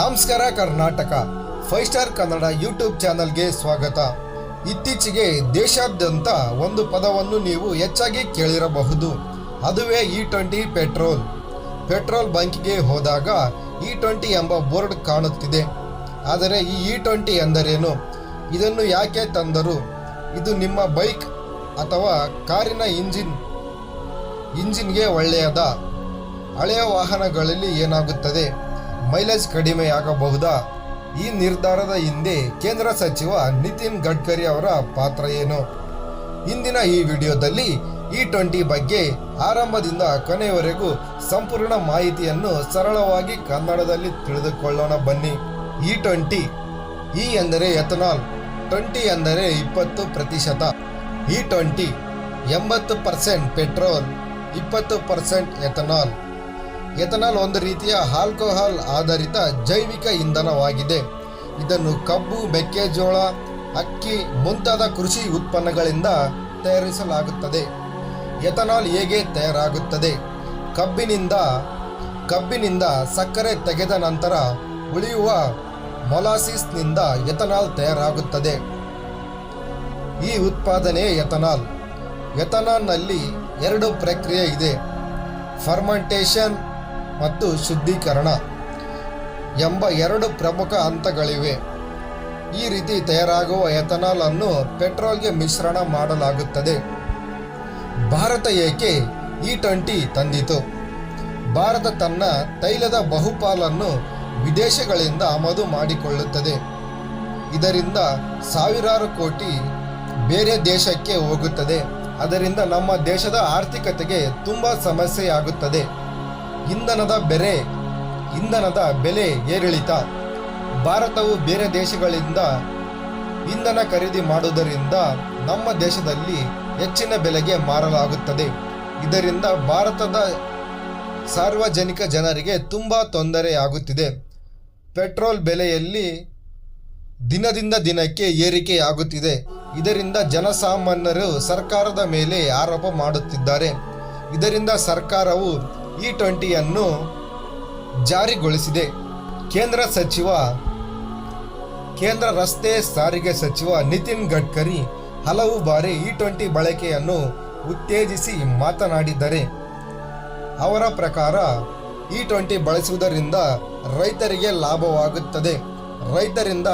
ನಮಸ್ಕಾರ Karnataka 5 star Kannada YouTube ಚಾನಲ್ಗೆ ಸ್ವಾಗತ. ಇತ್ತೀಚೆಗೆ ದೇಶಾದ್ಯಂತ ಒಂದು ಪದವನ್ನು ನೀವು ಹೆಚ್ಚಾಗಿ ಕೇಳಿರಬಹುದು. ಅದುವೇ E20 ಪೆಟ್ರೋಲ್ ಬಂಕ್ಗೆ ಹೋದಾಗ E20 ಎಂಬ ಬೋರ್ಡ್ ಕಾಣುತ್ತಿದೆ. ಆದರೆ ಈ E20 ಎಂದರೇನು? ಇದನ್ನು ಯಾಕೆ ತಂದರು? ಇದು ನಿಮ್ಮ ಬೈಕ್ ಅಥವಾ ಕಾರಿನ ಇಂಜಿನ್ಗೆ ಒಳ್ಳೆಯದ? ಹಳೆಯ ವಾಹನಗಳಲ್ಲಿ ಏನಾಗುತ್ತದೆ? ಮೈಲೇಜ್ ಕಡಿಮೆಯಾಗಬಹುದಾ? ಈ ನಿರ್ಧಾರದ ಹಿಂದೆ ಕೇಂದ್ರ ಸಚಿವ ನಿತಿನ್ ಗಡ್ಕರಿ ಅವರ ಪಾತ್ರ ಏನು? ಇಂದಿನ ಈ ವಿಡಿಯೋದಲ್ಲಿ E20 ಬಗ್ಗೆ ಆರಂಭದಿಂದ ಕೊನೆಯವರೆಗೂ ಸಂಪೂರ್ಣ ಮಾಹಿತಿಯನ್ನು ಸರಳವಾಗಿ ಕನ್ನಡದಲ್ಲಿ ತಿಳಿದುಕೊಳ್ಳೋಣ ಬನ್ನಿ. E20 E ಎಂದರೆ ಎಥನಾಲ್, 20 ಎಂದರೆ 20%. E20 80% petrol, 20% ethanol. ಎಥನಾಲ್ ಒಂದು ರೀತಿಯ ಆಲ್ಕೋಹಾಲ್ ಆಧಾರಿತ ಜೈವಿಕ ಇಂಧನವಾಗಿದೆ. ಇದನ್ನು ಕಬ್ಬು, ಮೆಕ್ಕೆಜೋಳ, ಅಕ್ಕಿ ಮುಂತಾದ ಕೃಷಿ ಉತ್ಪನ್ನಗಳಿಂದ ತಯಾರಿಸಲಾಗುತ್ತದೆ. ಎಥನಾಲ್ ಹೇಗೆ ತಯಾರಾಗುತ್ತದೆ? ಕಬ್ಬಿನಿಂದ ಸಕ್ಕರೆ ತೆಗೆದ ನಂತರ ಉಳಿಯುವ ಮೊಲಾಸಿಸ್ನಿಂದ ಎಥನಾಲ್ ತಯಾರಾಗುತ್ತದೆ. ಈ ಉತ್ಪಾದನೆ ಎಥನಾಲ್. ಎಥನಾಲ್ನಲ್ಲಿ 2 ಪ್ರಕ್ರಿಯೆ ಇದೆ, ಫರ್ಮೆಂಟೇಷನ್ ಮತ್ತು ಶುದ್ಧೀಕರಣ ಎಂಬ 2 ಪ್ರಮುಖ ಹಂತಗಳಿವೆ. ಈ ರೀತಿ ತಯಾರಾಗುವ ಎಥನಾಲ್ ಅನ್ನು ಪೆಟ್ರೋಲ್ಗೆ ಮಿಶ್ರಣ ಮಾಡಲಾಗುತ್ತದೆ. ಭಾರತ ಏಕೆ E20 ತಂದಿತು? ಭಾರತ ತನ್ನ ತೈಲದ ಬಹುಪಾಲನ್ನು ವಿದೇಶಗಳಿಂದ ಆಮದು ಮಾಡಿಕೊಳ್ಳುತ್ತದೆ. ಇದರಿಂದ ಸಾವಿರಾರು ಕೋಟಿ ಬೇರೆ ದೇಶಕ್ಕೆ ಹೋಗುತ್ತದೆ. ಅದರಿಂದ ನಮ್ಮ ದೇಶದ ಆರ್ಥಿಕತೆಗೆ ತುಂಬ ಸಮಸ್ಯೆಯಾಗುತ್ತದೆ. ಇಂಧನದ ಬೆಲೆ ಏರಿಳಿತ. ಭಾರತವು ಬೇರೆ ದೇಶಗಳಿಂದ ಇಂಧನ ಖರೀದಿ ಮಾಡುವುದರಿಂದ ನಮ್ಮ ದೇಶದಲ್ಲಿ ಹೆಚ್ಚಿನ ಬೆಲೆಗೆ ಮಾರಲಾಗುತ್ತದೆ. ಇದರಿಂದ ಭಾರತದ ಸಾರ್ವಜನಿಕ ಜನರಿಗೆ ತುಂಬ ತೊಂದರೆಯಾಗುತ್ತಿದೆ. ಪೆಟ್ರೋಲ್ ಬೆಲೆಯಲ್ಲಿ ದಿನದಿಂದ ದಿನಕ್ಕೆ ಏರಿಕೆಯಾಗುತ್ತಿದೆ. ಇದರಿಂದ ಜನಸಾಮಾನ್ಯರು ಸರ್ಕಾರದ ಮೇಲೆ ಆರೋಪ ಮಾಡುತ್ತಿದ್ದಾರೆ. ಇದರಿಂದ ಸರ್ಕಾರವು E20 ಜಾರಿಗೊಳಿಸಿದೆ. ಕೇಂದ್ರ ರಸ್ತೆ ಸಾರಿಗೆ ಸಚಿವ ನಿತಿನ್ ಗಡ್ಕರಿ ಹಲವು ಬಾರಿ E20 ಬಳಕೆಯನ್ನು ಉತ್ತೇಜಿಸಿ ಮಾತನಾಡಿದ್ದಾರೆ. ಅವರ ಪ್ರಕಾರ E20 ಬಳಸುವುದರಿಂದ ರೈತರಿಗೆ ಲಾಭವಾಗುತ್ತದೆ. ರೈತರಿಂದ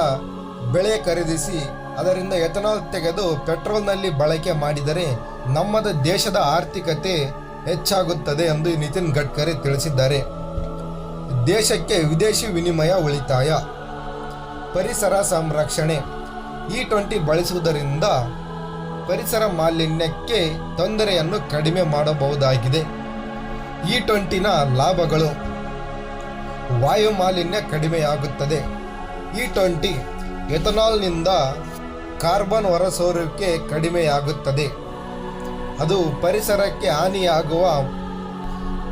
ಬೆಳೆ ಖರೀದಿಸಿ ಅದರಿಂದ ಎಥನಾಲ್ ತೆಗೆದು ಪೆಟ್ರೋಲ್ನಲ್ಲಿ ಬಳಕೆ ಮಾಡಿದರೆ ನಮ್ಮ ದೇಶದ ಆರ್ಥಿಕತೆ ಹೆಚ್ಚಾಗುತ್ತದೆ ಎಂದು ನಿತಿನ್ ಗಡ್ಕರಿ ತಿಳಿಸಿದ್ದಾರೆ. ದೇಶಕ್ಕೆ ವಿದೇಶಿ ವಿನಿಮಯ ಉಳಿತಾಯ. ಪರಿಸರ ಸಂರಕ್ಷಣೆ. E20 ಬಳಸುವುದರಿಂದ ಪರಿಸರ ಮಾಲಿನ್ಯಕ್ಕೆ ತೊಂದರೆಯನ್ನು ಕಡಿಮೆ ಮಾಡಬಹುದಾಗಿದೆ. E20ನ ಲಾಭಗಳು: ವಾಯು ಮಾಲಿನ್ಯ ಕಡಿಮೆಯಾಗುತ್ತದೆ. E20 ಎಥನಾಲ್ನಿಂದ ಕಾರ್ಬನ್ ಹೊರಸೂರುವಿಕೆ ಕಡಿಮೆಯಾಗುತ್ತದೆ. ಅದು ಪರಿಸರಕ್ಕೆ ಹಾನಿಯಾಗುವ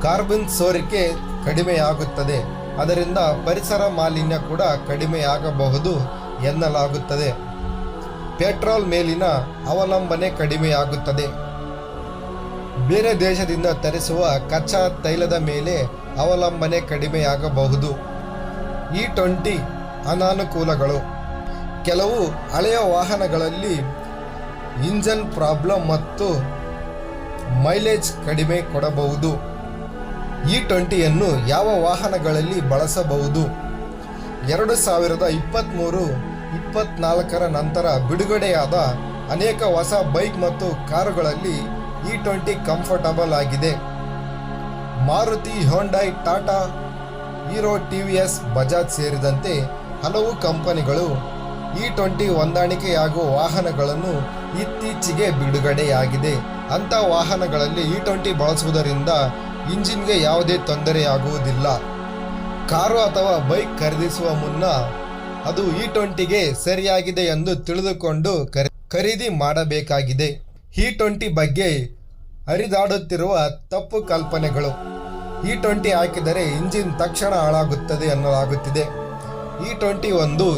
ಕಾರ್ಬನ್ ಸೋರಿಕೆ ಕಡಿಮೆಯಾಗುತ್ತದೆ. ಅದರಿಂದ ಪರಿಸರ ಮಾಲಿನ್ಯ ಕೂಡ ಕಡಿಮೆಯಾಗಬಹುದು ಎನ್ನಲಾಗುತ್ತದೆ. ಪೆಟ್ರೋಲ್ ಮೇಲಿನ ಅವಲಂಬನೆ ಕಡಿಮೆಯಾಗುತ್ತದೆ. ಬೇರೆ ದೇಶದಿಂದ ತರಿಸುವ ಕಚ್ಚಾ ತೈಲದ ಮೇಲೆ ಅವಲಂಬನೆ ಕಡಿಮೆಯಾಗಬಹುದು. E20 ಅನಾನುಕೂಲಗಳು: ಕೆಲವು ಹಳೆಯ ವಾಹನಗಳಲ್ಲಿ ಇಂಜನ್ ಪ್ರಾಬ್ಲಮ್ ಮತ್ತು ಮೈಲೇಜ್ ಕಡಿಮೆ ಕೊಡಬಹುದು. E20ಯನ್ನು ಯಾವ ವಾಹನಗಳಲ್ಲಿ ಬಳಸಬಹುದು? 2023-24ರ ನಂತರ ಬಿಡುಗಡೆಯಾದ ಅನೇಕ ಹೊಸ ಬೈಕ್ ಮತ್ತು ಕಾರುಗಳಲ್ಲಿ E20 ಕಂಫರ್ಟಬಲ್ ಆಗಿದೆ. Maruti, Hyundai, Tata, hero, TVS, Bajaj ಸೇರಿದಂತೆ ಹಲವು ಕಂಪನಿಗಳು E20 ಹೊಂದಾಣಿಕೆಯಾಗುವ ವಾಹನಗಳನ್ನು ಇತ್ತೀಚೆಗೆ ಬಿಡುಗಡೆಯಾಗಿದೆ. ಅಂಥ ವಾಹನಗಳಲ್ಲಿ E20 ಬಳಸುವುದರಿಂದ ಇಂಜಿನ್ಗೆ ಯಾವುದೇ ತೊಂದರೆಯಾಗುವುದಿಲ್ಲ. ಕಾರು ಅಥವಾ ಬೈಕ್ ಖರೀದಿಸುವ ಮುನ್ನ ಅದು E20ಗೆ ಸರಿಯಾಗಿದೆ ಎಂದು ತಿಳಿದುಕೊಂಡು ಖರೀದಿ ಮಾಡಬೇಕಾಗಿದೆ. E20 ಬಗ್ಗೆ ಹರಿದಾಡುತ್ತಿರುವ ತಪ್ಪು ಕಲ್ಪನೆಗಳು: E20 ಹಾಕಿದರೆ ಇಂಜಿನ್ ತಕ್ಷಣ ಹಾಳಾಗುತ್ತದೆ ಎನ್ನಲಾಗುತ್ತಿದೆ. E20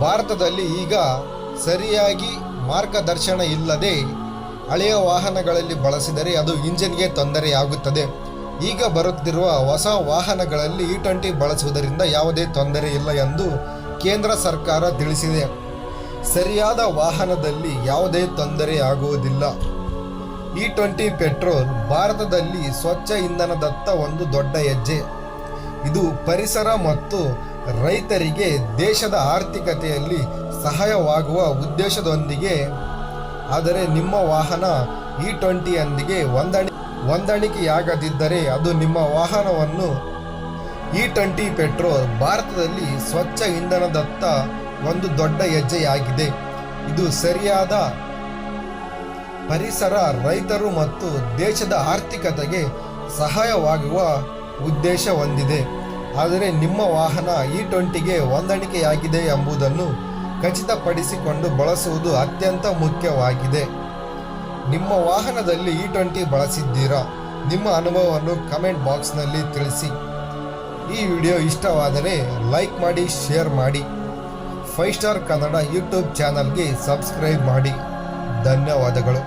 ಭಾರತದಲ್ಲಿ ಈಗ ಸರಿಯಾಗಿ ಮಾರ್ಗದರ್ಶನ ಇಲ್ಲದೆ ಹಳೆಯ ವಾಹನಗಳಲ್ಲಿ ಬಳಸಿದರೆ ಅದು ಇಂಜಿನ್ಗೆ ತೊಂದರೆಯಾಗುತ್ತದೆ. ಈಗ ಬರುತ್ತಿರುವ ಹೊಸ ವಾಹನಗಳಲ್ಲಿ E20 ಬಳಸುವುದರಿಂದ ಯಾವುದೇ ತೊಂದರೆ ಇಲ್ಲ ಎಂದು ಕೇಂದ್ರ ಸರ್ಕಾರ ತಿಳಿಸಿದೆ. ಸರಿಯಾದ ವಾಹನದಲ್ಲಿ ಯಾವುದೇ ತೊಂದರೆ ಆಗುವುದಿಲ್ಲ. E20 ಪೆಟ್ರೋಲ್ ಭಾರತದಲ್ಲಿ ಸ್ವಚ್ಛ ಇಂಧನದತ್ತ ಒಂದು ದೊಡ್ಡ ಹೆಜ್ಜೆ. ಇದು ಪರಿಸರ ಮತ್ತು ರೈತರಿಗೆ ದೇಶದ ಆರ್ಥಿಕತೆಯಲ್ಲಿ ಸಹಾಯವಾಗುವ ಉದ್ದೇಶದೊಂದಿಗೆ. ಆದರೆ ನಿಮ್ಮ ವಾಹನ E20 ಯೊಂದಿಗೆ ಹೊಂದಾಣಿಕೆಯಾಗದಿದ್ದರೆ ಅದು ನಿಮ್ಮ ವಾಹನವನ್ನು E20 ಪೆಟ್ರೋಲ್ ಭಾರತದಲ್ಲಿ ಸ್ವಚ್ಛ ಇಂಧನದತ್ತ ಒಂದು ದೊಡ್ಡ ಹೆಜ್ಜೆಯಾಗಿದೆ. ಇದು ಸರಿಯಾದ ಪರಿಸರ, ರೈತರು ಮತ್ತು ದೇಶದ ಆರ್ಥಿಕತೆಗೆ ಸಹಾಯವಾಗುವ ಉದ್ದೇಶ ಹೊಂದಿದೆ. ಆದರೆ ನಿಮ್ಮ ವಾಹನ E20ಗೆ ಹೊಂದಾಣಿಕೆಯಾಗಿದೆ ಎಂಬುದನ್ನು ಖಚಿತಪಡಿಸಿಕೊಂಡು ಬಳಸುವುದು ಅತ್ಯಂತ ಮುಖ್ಯವಾಗಿದೆ. ನಿಮ್ಮ ವಾಹನದಲ್ಲಿ E20 ಬಳಸಿದ್ದೀರಾ? ನಿಮ್ಮ ಅನುಭವವನ್ನು ಕಮೆಂಟ್ ಬಾಕ್ಸ್ನಲ್ಲಿ ತಿಳಿಸಿ. ಈ ವಿಡಿಯೋ ಇಷ್ಟವಾದರೆ ಲೈಕ್ ಮಾಡಿ, ಶೇರ್ ಮಾಡಿ. 5 ಸ್ಟಾರ್ ಕನ್ನಡ ಯೂಟ್ಯೂಬ್ ಚಾನಲ್ಗೆ ಸಬ್ಸ್ಕ್ರೈಬ್ ಮಾಡಿ. ಧನ್ಯವಾದಗಳು.